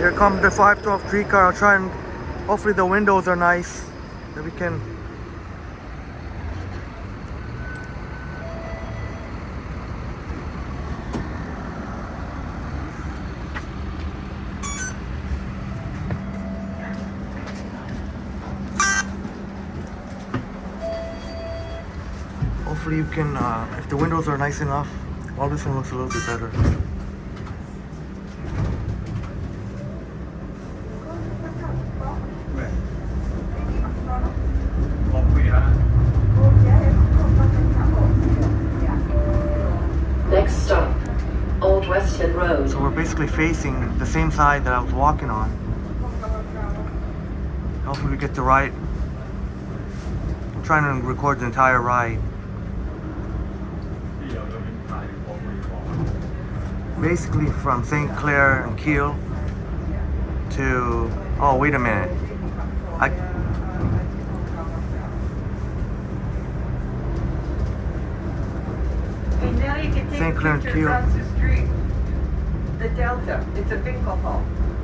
Here comes the 512 Streetcar. I'll try and hopefully the windows are nice that we can. Hopefully you can, if the windows are nice enough, well, this one looks a little bit better. Next stop, Old Western Road. So we're basically facing the same side that I was walking on. Hopefully we get the ride. I'm trying to record the entire ride. Basically from St. Clair and Kiel to, oh wait a minute, And now you can take St. Clair and pictures Kiel. across the street. The Delta, it's a bingo hall.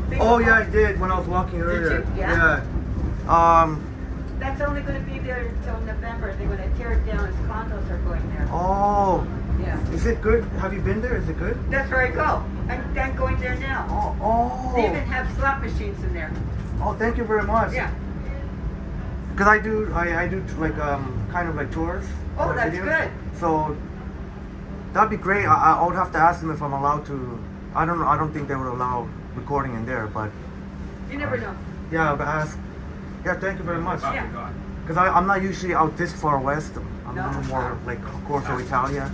Bingo Oh yeah, hall. I did when I was walking earlier. you? Yeah. Yeah. That's only going to be there until November. They're going to tear it down as condos are going there. Oh, Yeah. is it good? Have you been there? Is it good? That's where I go. I'm going there now. Oh, They even have slot machines in there. oh, thank you very much. Yeah. Because I do like kind of like tours. Oh, for that's videos. good. So that'd be great. I would have to ask them if I'm allowed to. I don't know. I don't think they would allow recording in there, but You never know. yeah, but ask. Yeah, thank you very much. Yeah. Because I'm not usually out this far west. I'm No. a little more like Corso Italia.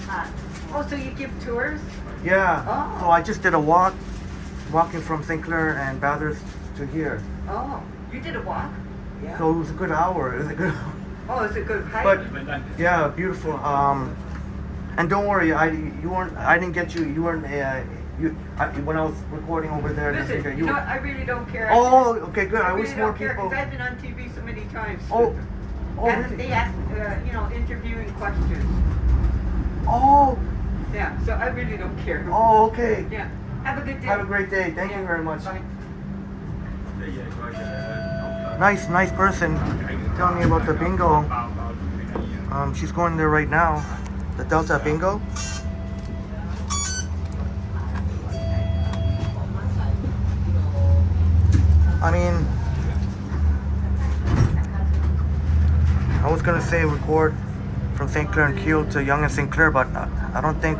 Oh, so you give tours? Yeah. Oh. So I just did a walking from St. Clair and Bathurst to here. Oh, you did a walk? Yeah. So it was a good hour. It was a good. Oh, it's a good hike. But yeah, beautiful. And don't worry, I didn't get you. You weren't. When I was recording over there. I didn't Listen, think you know what? I really don't care. Oh, okay, good. I really wish more don't care, people. 'cause I've been on TV so many times. Oh, oh, really? They ask, interviewing questions. Oh, Yeah, so I really don't care. oh, okay. Yeah. Have a good day. Have a great day. Thank you Yeah. very much. Bye. Nice person telling me about the bingo. She's going there right now. The Delta Bingo. I mean, I was gonna say record from St. Clair and Kiel to Yonge and St. Clair, but I don't think.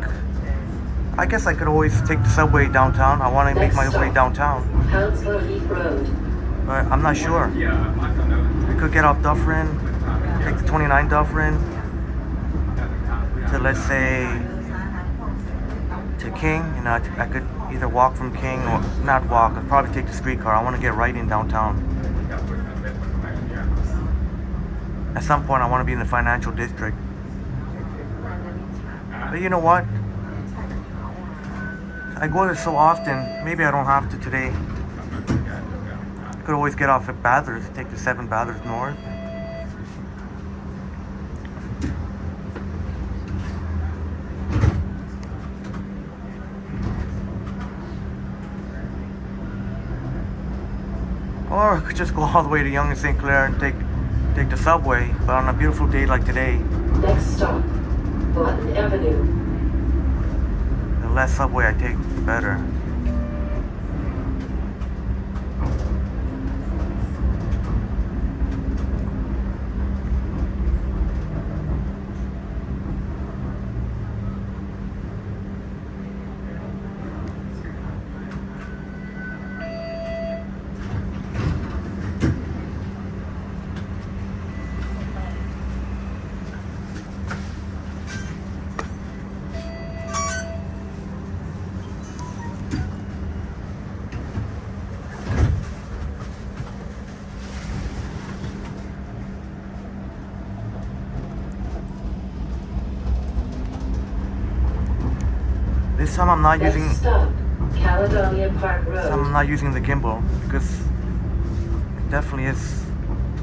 I guess I could always take the subway downtown. I want to make my way downtown, Hounslow Heath Road. but I'm not sure. We could get off Dufferin, take the 29 Dufferin to, let's say, to King. You know, I could either walk from King or not walk. I'd probably take the streetcar. I want to get right in downtown. At some point, I want to be in the financial district. But you know what? I go there so often. Maybe I don't have to today. I could always get off at Bathurst, take the 7 Bathurst North. Or I could just go all the way to Yonge and St. Clair and take the subway. But on a beautiful day like today, Next stop, Button Avenue. the less subway I take, the better. This time I'm not using. Next stop, Caledonia Park This time I'm Road. not using the gimbal because it definitely is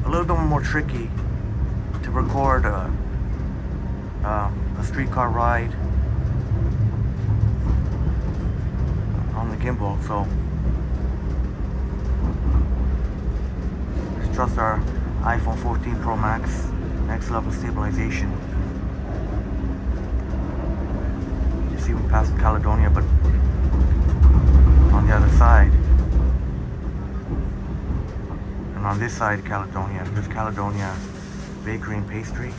a little bit more tricky to record a streetcar ride on the gimbal. So trust our iPhone 14 Pro Max. Next level stabilization. You see we passed Caledonia, but on the other side. And on this side, Caledonia. There's Caledonia Bakery and Pastry.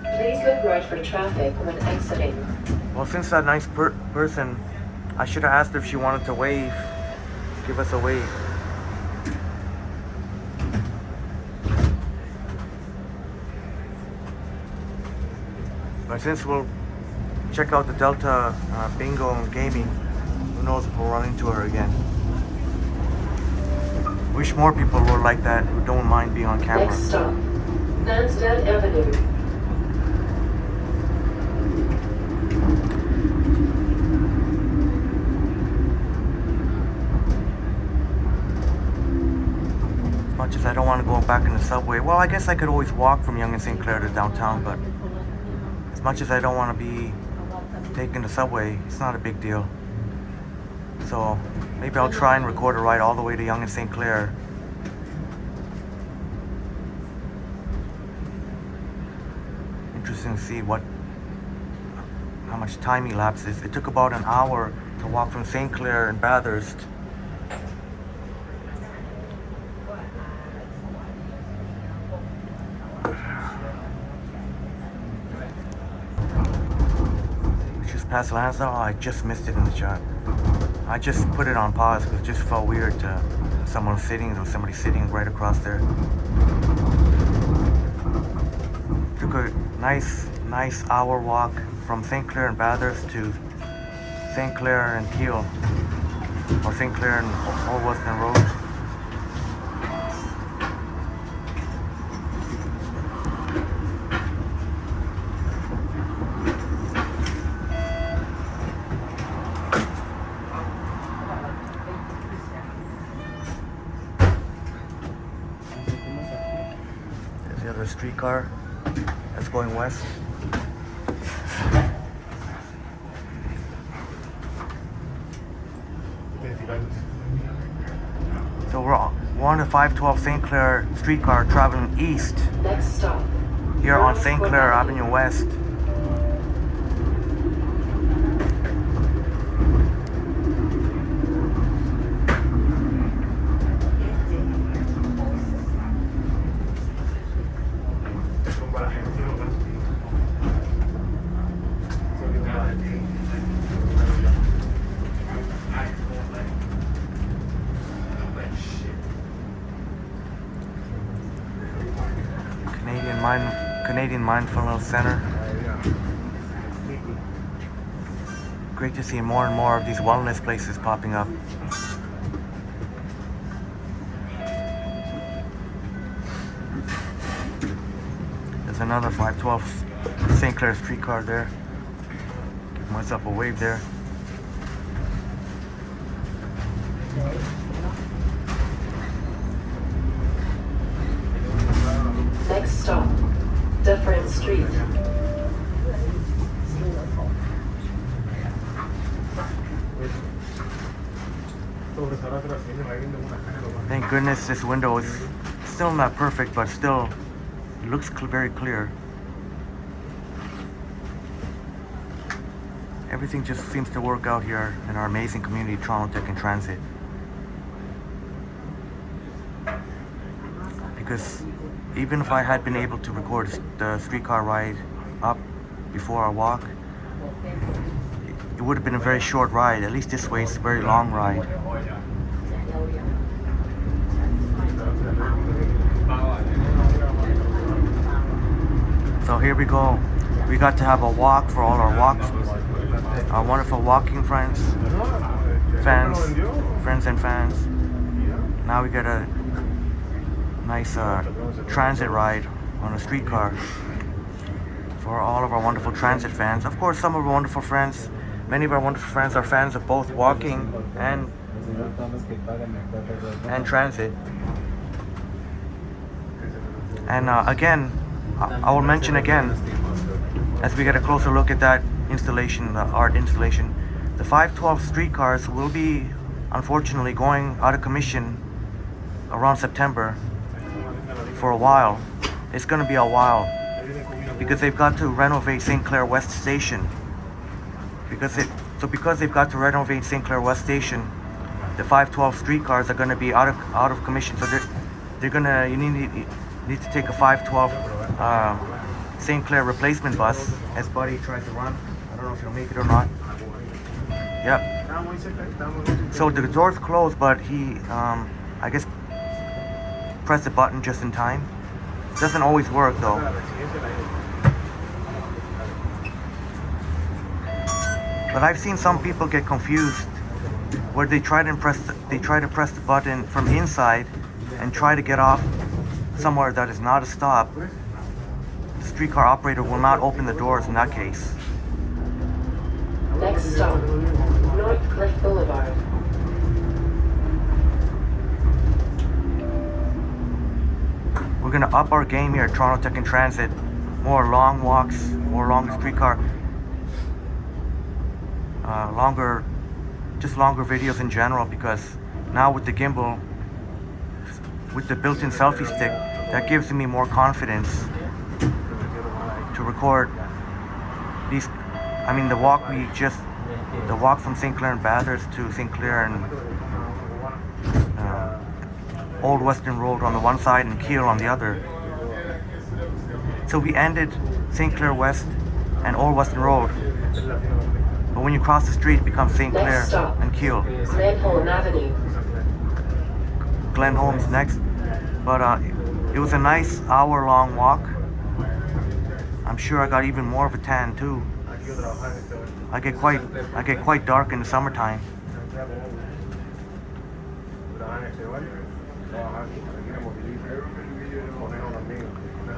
Please look right for traffic when exiting. Well, since that nice person, I should have asked her if she wanted to wave. Give us a wave. But since we'll check out the Delta Bingo and Gaming, who knows if we'll run into her again. Wish more people were like that, who don't mind being on camera. Next stop, Mansdad Avenue. As much as I don't want to go back in the subway, well, I guess I could always walk from Yonge and St. Clair to downtown, but as much as I don't want to be taking the subway, it's not a big deal. So maybe I'll try and record a ride all the way to Yonge and St. Clair. Interesting to see how much time elapses. It took about an hour to walk from St. Clair and Bathurst. Past Lansdowne, I just missed it in the shot. I just put it on pause because it just felt weird to someone sitting. There was somebody sitting right across there. Took a nice hour walk from St. Clair and Bathurst to St. Clair and Peel, or St. Clair and Old Western Road. The other streetcar that's going west. So we're on the 512 St. Clair streetcar traveling east. Next stop, Here on St. Clair Avenue West. Canadian Mindfulness Center. Great to see more and more of these wellness places popping up. There's another 512 St. Clair streetcar there. Give myself a wave there. next stop, Dufferin Street. Thank goodness this window is still not perfect, but still it looks very clear. Everything just seems to work out here in our amazing community, Toronto Tech and Transit. Because even if I had been able to record the streetcar ride up before our walk, it would have been a very short ride. At least this way it's a very long ride. So here we go. We got to have a walk for all our walks. Our wonderful walking friends and fans. Now we got a nice transit ride on a streetcar for all of our wonderful transit fans. Of course, some of our wonderful friends, many of our wonderful friends are fans of both walking and transit. And again, I will mention again, as we get a closer look at that installation, the art installation, the 512 streetcars will be unfortunately going out of commission around September for a while. It's gonna be a while because they've got to renovate St. Clair West Station. Because they've got to renovate St. Clair West Station, the 512 streetcars are gonna be out of commission. So they're gonna you need to take a 512 St. Clair replacement bus as Buddy tries to run. I don't know if he'll make it or not. Yep. So the door's closed, but he, I guess, pressed the button just in time. Doesn't always work though. But I've seen some people get confused where they try to press the button from inside and try to get off somewhere that is not a stop. The streetcar operator will not open the doors in that case. Next stop, North Cliff Boulevard. We're gonna up our game here at Toronto Tech and Transit. More long walks, more longer streetcar, longer videos in general, because now with the gimbal, with the built-in selfie stick, that gives me more confidence to record these. I mean, the walk from St. Clair and Bathurst to St. Clair and Old Western Road on the one side and Keele on the other. So we ended St. Clair West and Old Western Road. But when you cross the street, it becomes St. Clair and Keele. Glenholm Avenue. Glenholm's next. But it was a nice hour-long walk. I'm sure I got even more of a tan too. I get quite dark in the summertime.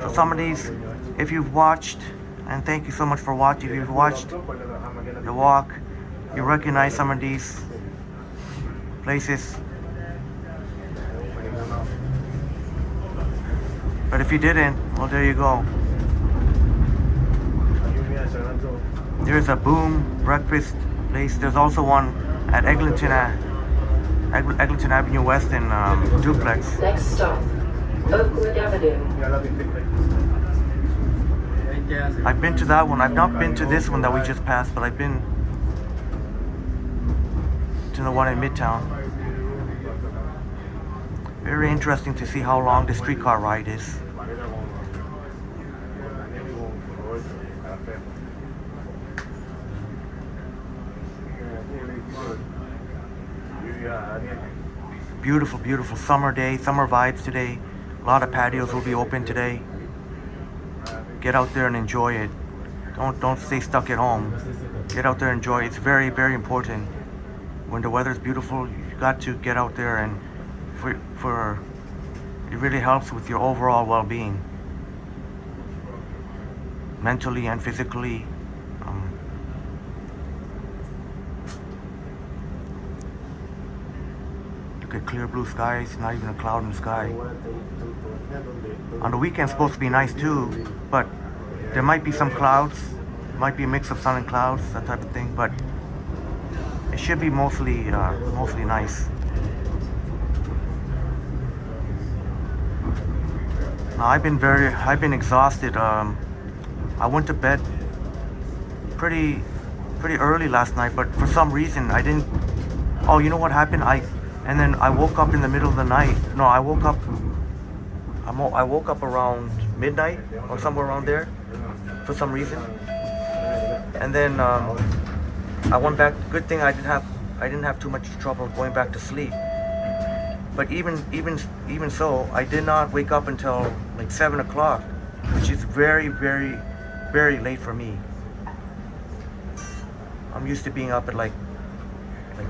So some of these, if you've watched, and thank you so much for watching, if you've watched the walk, you recognize some of these places. But if you didn't, well, there you go. There's a Boom breakfast place. There's also one at Eglinton Avenue West in Duplex. Next stop, Oakwood Avenue. I've been to that one. I've not been to this one that we just passed, but I've been to the one in Midtown. Very interesting to see how long the streetcar ride is. Beautiful, beautiful summer day, summer vibes today. A lot of patios will be open today. Get out there and enjoy it. Don't stay stuck at home. Get out there and enjoy it. It's very, very important. When the weather's beautiful, you got to get out there, and for it really helps with your overall well-being, mentally and physically. Look at clear blue skies, not even a cloud in the sky. On the weekend, it's supposed to be nice too, but there might be some clouds. Might be a mix of sun and clouds, that type of thing, but it should be mostly nice. Now, I've been exhausted. I went to bed pretty early last night, but for some reason I didn't. Oh, you know what happened? And then I woke up in the middle of the night. No, I woke up around midnight or somewhere around there for some reason. And then I went back. Good thing I didn't have too much trouble going back to sleep. But even so, I did not wake up until like 7 o'clock, which is very, very, very late for me. I'm used to being up at like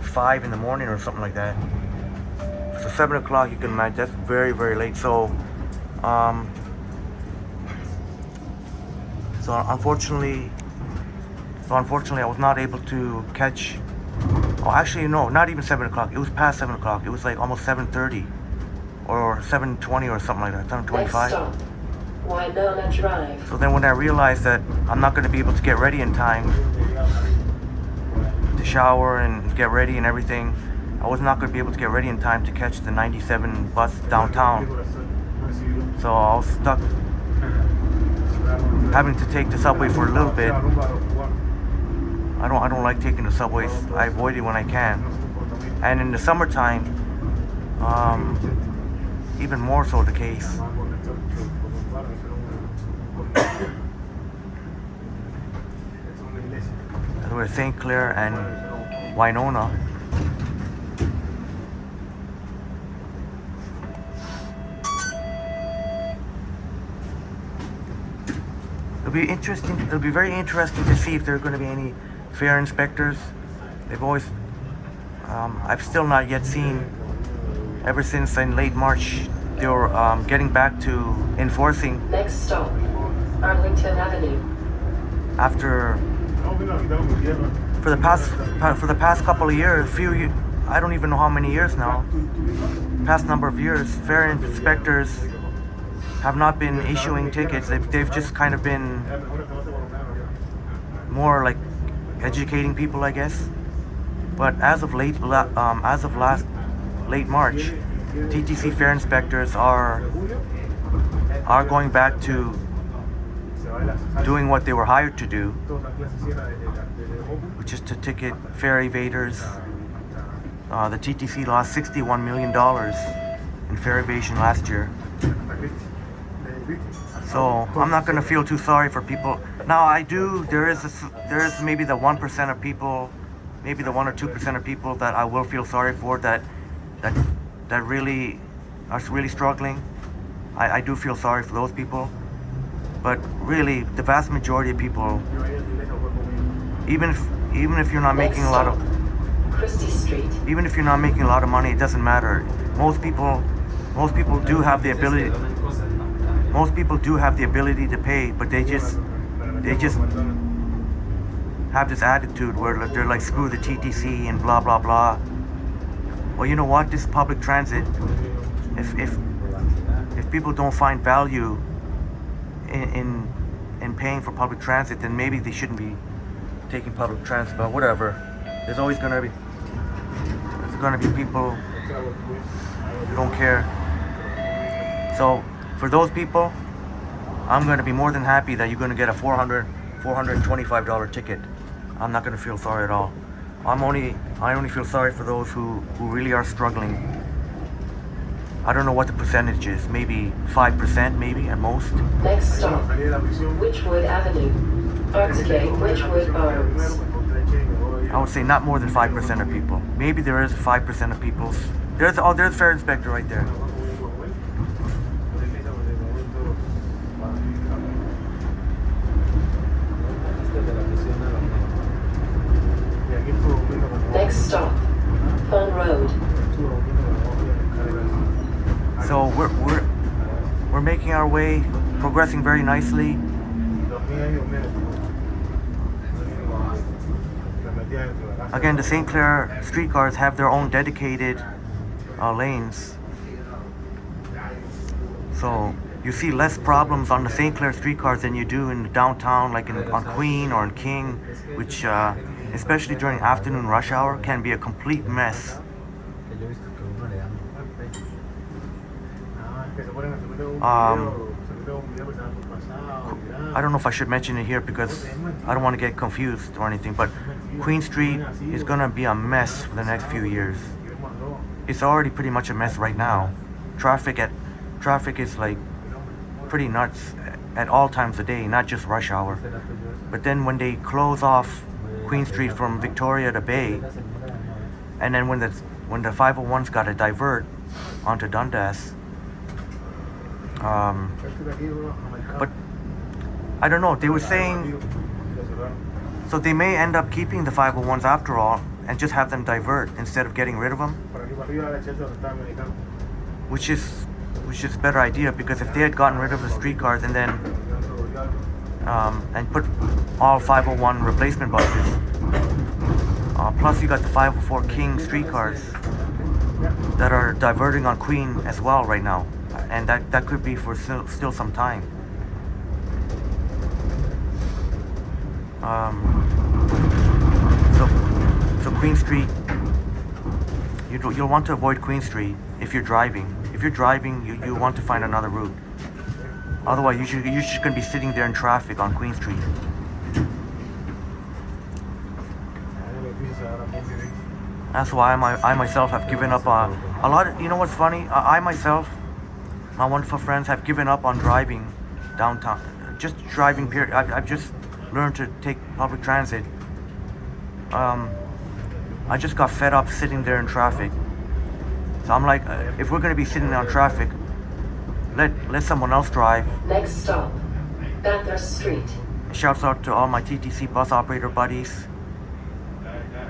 5 in the morning or something like that. So 7 o'clock, you can imagine, that's very, very late. So unfortunately, I was not able to catch. Oh, actually, no, not even 7 o'clock. It was past 7 o'clock. It was like almost 7:30 or 7:20 or something like that. 7:25. Next stop, Winona Drive. So then when I realized that I'm not going to be able to get ready in time to shower and get ready and everything, I was not going to be able to get ready in time to catch the 97 bus downtown. So I was stuck having to take the subway for a little bit. I don't like taking the subways. I avoid it when I can. And in the summertime, even more so the case. We're St. Clair and Winona. It'll be very interesting to see if there are going to be any fare inspectors. They've always, I've still not yet seen, ever since in late March, they were getting back to enforcing. Next stop, Arlington Avenue. After, for the past couple of years, I don't even know how many years now, past number of years, fare inspectors have not been issuing tickets. They've just kind of been more like educating people, I guess. But as of late March, TTC fare inspectors are going back to doing what they were hired to do, which is to ticket fare evaders. The TTC lost $61 million in fare evasion last year. So I'm not going to feel too sorry for people. Now I do. There is maybe the 1% of people, maybe the 1 or 2% of people that I will feel sorry for that really are really struggling. I do feel sorry for those people. But really, the vast majority of people, even if you're not making a lot of, Christie Street. even if you're not making a lot of money, it doesn't matter. Most people do have the ability. Most people do have the ability to pay, but they just have this attitude where they're like, screw the TTC and blah blah blah. Well, you know what? This is public transit. If people don't find value in paying for public transit, then maybe they shouldn't be taking public transit. But whatever. There's always gonna be people who don't care. So for those people, I'm going to be more than happy that you're going to get a $425 ticket. I'm not going to feel sorry at all. I only feel sorry for those who really are struggling. I don't know what the percentage is. Maybe 5%, maybe at most. Next stop, Witchwood Avenue. Artsgate, Witchwood Arms. I would say not more than 5% of people. Maybe there is 5% of people. There's fare inspector right there. Next stop, Pond Road. So we're making our way, progressing very nicely. Again, the St. Clair streetcars have their own dedicated lanes. So you see less problems on the St. Clair streetcars than you do in the downtown, like on Queen or in King, which especially during afternoon rush hour can be a complete mess. I don't know if I should mention it here because I don't want to get confused or anything, but Queen Street is going to be a mess for the next few years. It's already pretty much a mess right now. Traffic is like pretty nuts at all times of day, not just rush hour. But then when they close off Queen Street from Victoria to Bay, and then when the 501's got to divert onto Dundas, but I don't know, they were saying, so they may end up keeping the 501s after all and just have them divert instead of getting rid of them, which is a better idea, because if they had gotten rid of the streetcars and then and put all 501 replacement buses, plus you got the 504 King streetcars that are diverting on Queen as well right now, and that could be for still some time. So Queen Street, you'll want to avoid Queen Street if you're driving. If you're driving, you want to find another route. Otherwise, you're just going to be sitting there in traffic on Queen Street. That's why I myself have given up on a lot of, you know what's funny? I myself, my wonderful friends, have given up on driving downtown. Just driving, period. I've just learned to take public transit. I just got fed up sitting there in traffic. So I'm like, if we're going to be sitting there in traffic, let someone else drive. Next stop, Bathurst Street. Shouts out to all my TTC bus operator buddies.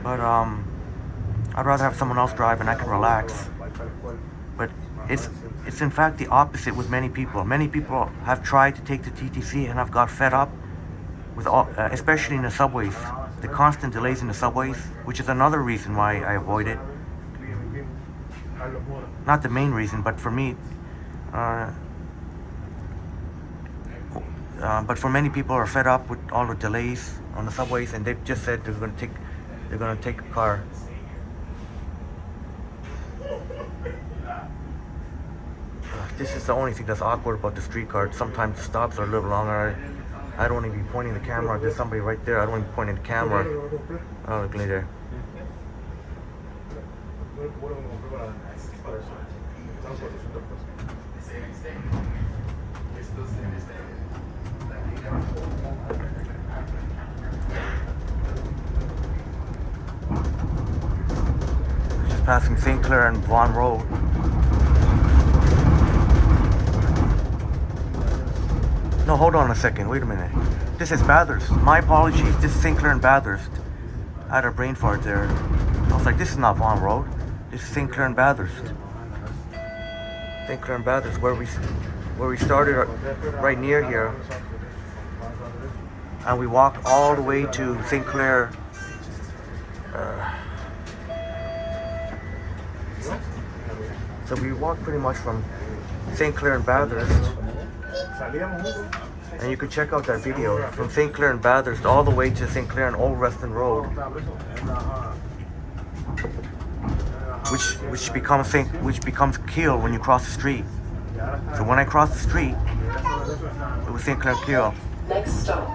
But I'd rather have someone else drive and I can relax. But it's in fact the opposite with many people. Many people have tried to take the TTC and have got fed up with all, especially in the subways. The constant delays in the subways, which is another reason why I avoid it. Not the main reason, but for me, but for many people are fed up with all the delays on the subways, and they've just said they're gonna take a car. This is the only thing that's awkward about the streetcar. Sometimes the stops are a little longer. I don't want to be pointing the camera. There's somebody right there. I don't want to be pointing the camera. Oh, look there. Just passing St. Clair and Vaughan Road. No, hold on a second. Wait a minute. This is Bathurst. My apologies. This is St. Clair and Bathurst. I had a brain fart there. I was like, this is not Vaughan Road. This is St. Clair and Bathurst. St. Clair and Bathurst, where we started right near here. And we walked all the way to St. Clair. So we walked pretty much from St. Clair and Bathurst. And you can check out that video from St. Clair and Bathurst all the way to St. Clair and Old Reston Road, which becomes Keele when you cross the street. So when I crossed the street, it was St. Clair Keele. Next stop,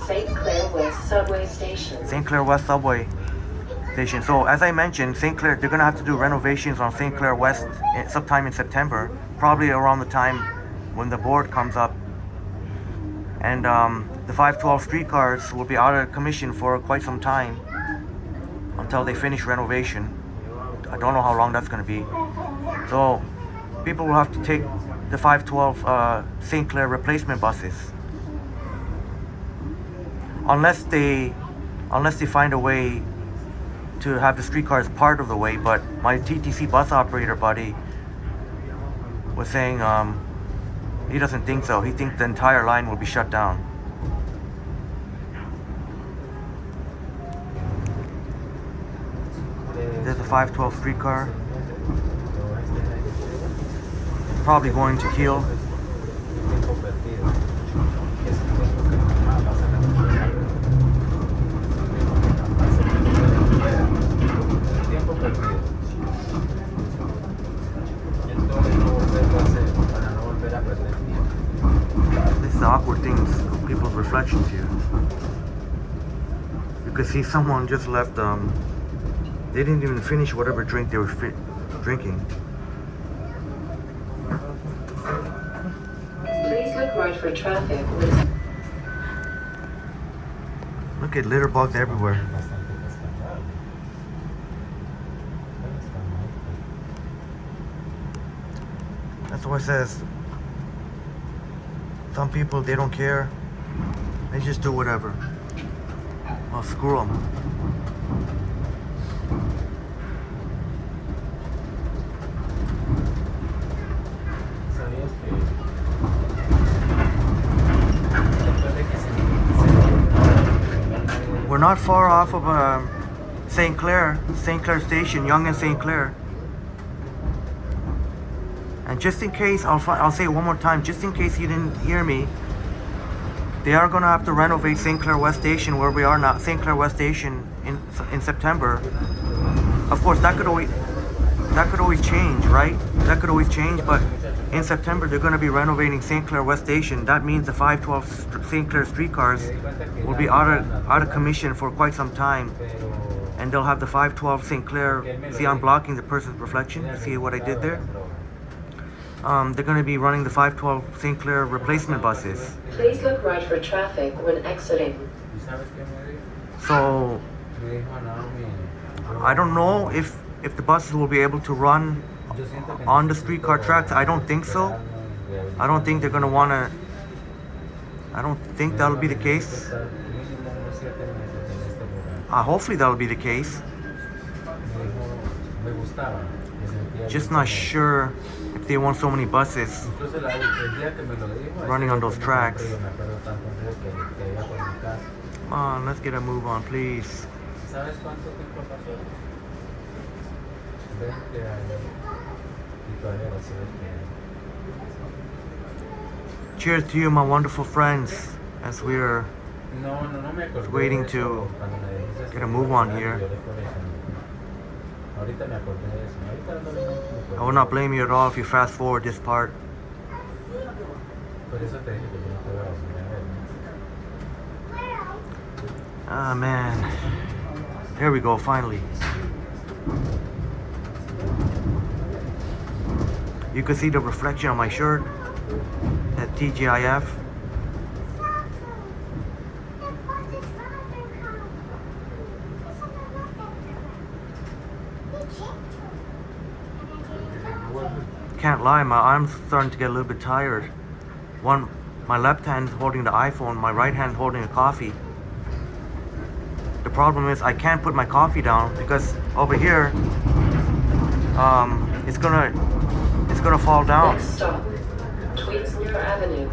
St. Clair West Subway Station. St. Clair West Subway Station. So as I mentioned, St. Clair, they're gonna have to do renovations on St. Clair West sometime in September, probably around the time when the board comes up. And the 512 streetcars will be out of commission for quite some time until they finish renovation. I don't know how long that's going to be. So people will have to take the 512 St. Clair replacement buses, unless they find a way to have the streetcars part of the way. But my TTC bus operator buddy was saying he doesn't think so. He thinks the entire line will be shut down. There's a 512 streetcar. Probably going to Keele. This is the awkward things, people's reflections here. You can see someone just left, they didn't even finish whatever drink they were drinking. Please look right for traffic. Look at litter bugs everywhere. That's what it says. Some people, they don't care. They just do whatever. Oh, screw them. We're not far off of St. Clair Station, Yonge and St. Clair. And just in case, I'll say it one more time, just in case you didn't hear me, they are going to have to renovate St. Clair West Station, where we are now, St. Clair West Station, in September. Of course, that could always that could always change, right? That could always change, but in September they're going to be renovating St. Clair West Station. That means the 512 St. Clair streetcars will be out of commission for quite some time, and they'll have the 512 St. Clair. See, I'm blocking the person's reflection. See what I did there? They're going to be running the 512 St. Clair replacement buses. Please look right for traffic when exiting. So I don't know if the buses will be able to run on the streetcar tracks. I don't think so. I don't think they're gonna wanna. I don't think that'll be the case. Hopefully that'll be the case. Just not sure if they want so many buses running on those tracks. Come on, let's get a move on, please. Cheers to you, my wonderful friends, as we're waiting to get a move on here. I will not blame you at all if you fast forward this part. Ah, man. Here we go, finally. You can see the reflection on my shirt at TGIF. Can't lie, my arm's starting to get a little bit tired. My left hand's holding the iPhone, my right hand holding a coffee. The problem is I can't put my coffee down because over here, it's gonna fall down. Next stop, Tweedsmuir Avenue.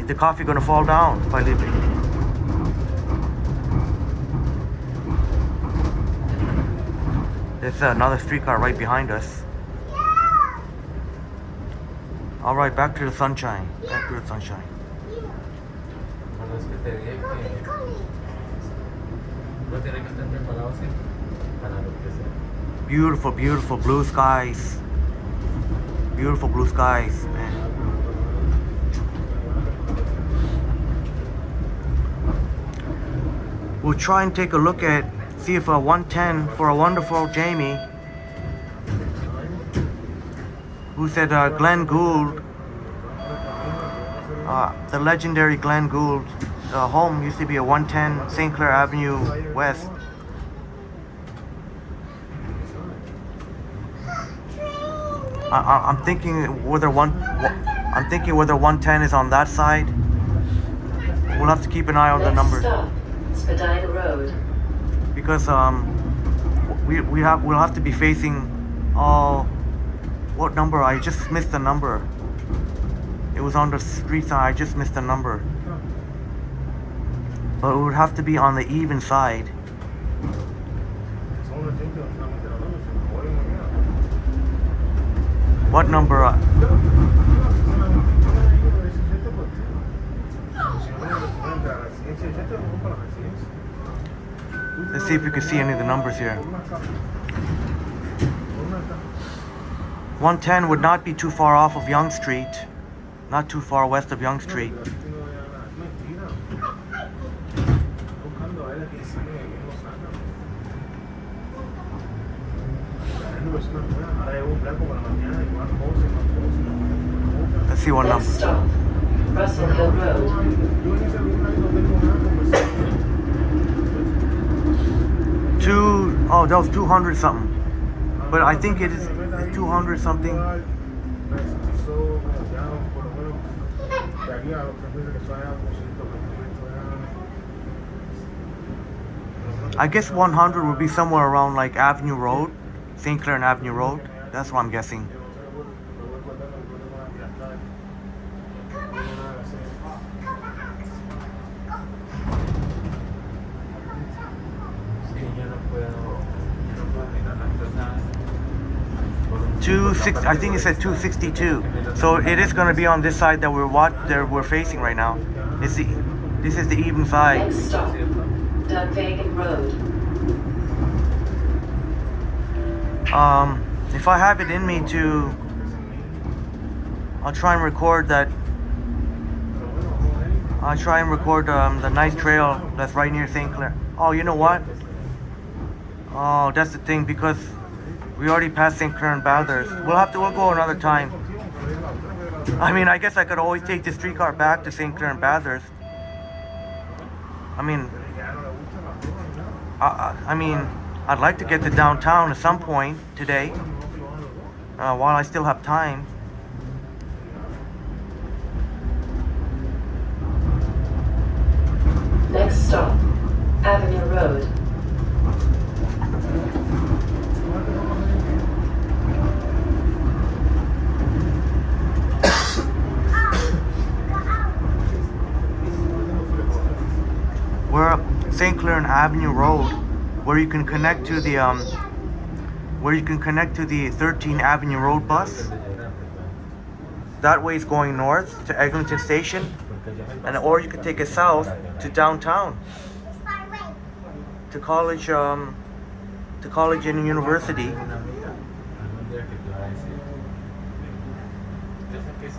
The coffee gonna fall down if I leave it. There's another streetcar right behind us. All right, back to the sunshine. Back to the sunshine. Beautiful, beautiful blue skies. Beautiful blue skies, man. We'll try and take a look at, see if a 110 for a wonderful Jamie, who said Glenn Gould, the legendary Glenn Gould, the home used to be a 110 St. Clair Avenue West. I'm thinking whether 110 is on that side. We'll have to keep an eye on the numbers. Stop, Spadina Road. Because we'll have to be facing what number? I just missed the number. It was on the street side. I just missed the number. But it would have to be on the even side. What number? Let's see if we can see any of the numbers here. 110 would not be too far off of Yonge Street. Not too far west of Yonge Street. Let's see what Next number. stop, Russell Hill Road. That was 200 something. But I think it is 200 something. I guess 100 would be somewhere around like Avenue Road, St. Clair and Avenue Road. That's what I'm guessing. I think it said 262. So it is going to be on this side that we're facing right now. This is the even side. Next stop, Dunvegan Road. If I have it in me to, I'll try and record that. I'll try and record the nice trail that's right near St. Clair. Oh, you know what? Oh, that's the thing, because we already passed St. Clair and Bathurst. We'll go another time. I mean, I guess I could always take the streetcar back to St. Clair and Bathurst. I mean, I'd like to get to downtown at some point today, while I still have time. Next stop, Avenue Road. We're up St. Clair and Avenue Road, where you can connect to the 13 Avenue Road bus. That way is going north to Eglinton Station, and or you can take it south to downtown, to college and university,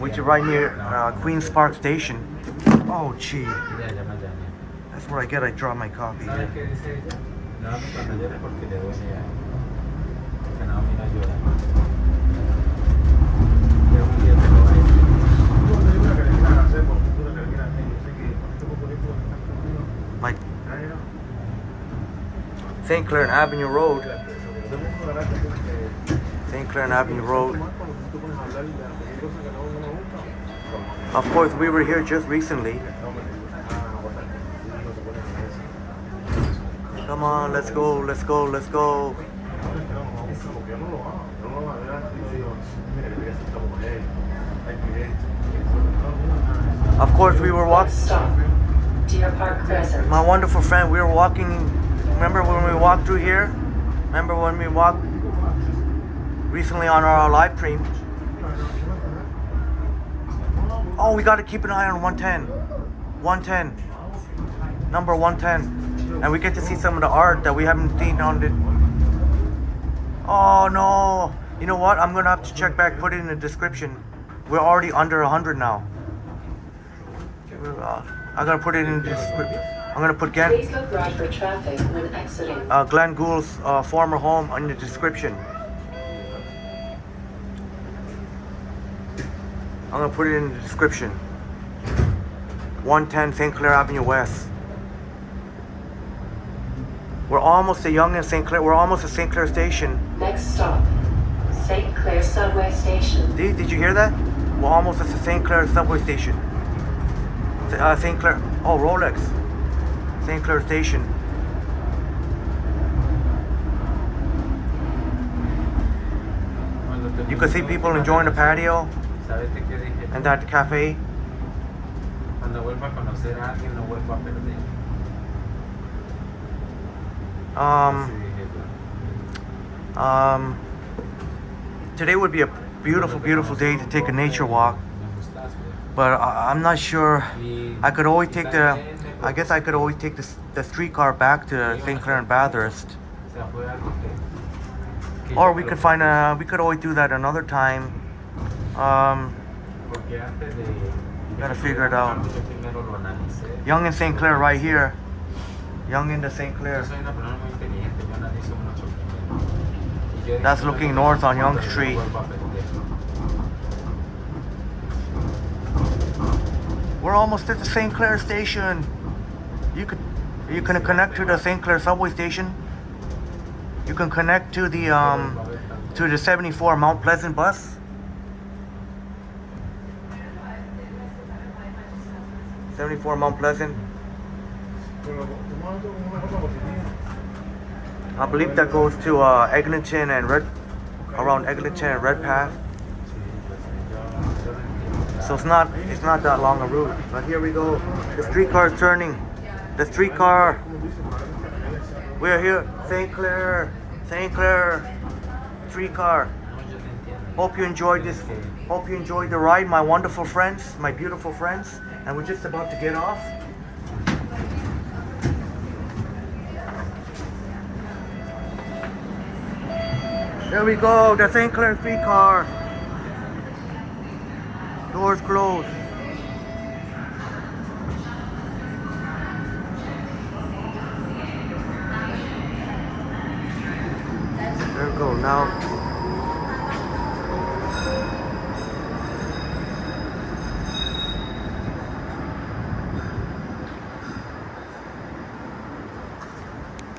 which is right near Queens Park Station. Oh gee, that's where I dropped my copy. Like St. Clair and Avenue Road. St. Clair and Avenue Road. Of course, we were here just recently. Come on, let's go, let's go, let's go. Of course, we were walking. Stop, Deer Park Crescent. My wonderful friend, we were walking. Remember when we walked through here? Remember when we walked recently on our live stream? Oh, we got to keep an eye on 110. 110. Number 110. And we get to see some of the art that we haven't seen on the... Oh, no. You know what? I'm going to have to check back, put it in the description. We're already under 100 now. I'm going to put it in the description. I'm going to put Please look right for traffic when exiting. Glenn Gould's former home in the description. I'm going to put it in the description. 110 St. Clair Avenue West. We're almost to Yonge and St. Clair. We're almost at St. Clair Station. Next stop, St. Clair Subway Station. Did you hear that? We're almost at the St. Clair subway station. St. Clair. Oh, Rolex. St. Clair Station. You can see people enjoying the patio and that cafe. Today would be a beautiful, beautiful day to take a nature walk, but I'm not sure. I could always take I guess I could always take the streetcar back to St. Clair and Bathurst, or we could we could always do that another time. Gotta figure it out. Yonge and St. Clair right here. Yonge into St. Clair. That's looking north on Yonge Street. We're almost at the St. Clair station. You can connect to the St. Clair subway station. You can connect to the 74 Mount Pleasant bus. 74 Mount Pleasant. I believe that goes to Eglinton and around Eglinton and Redpath. So it's not that long a route. But here we go. The streetcar is turning. The streetcar. We're here. St. Clair. St. Clair. Streetcar. Hope you enjoyed this. Hope you enjoyed the ride, my wonderful friends, my beautiful friends. And we're just about to get off. There we go, the St. Clair Streetcar. Doors closed. There we go, now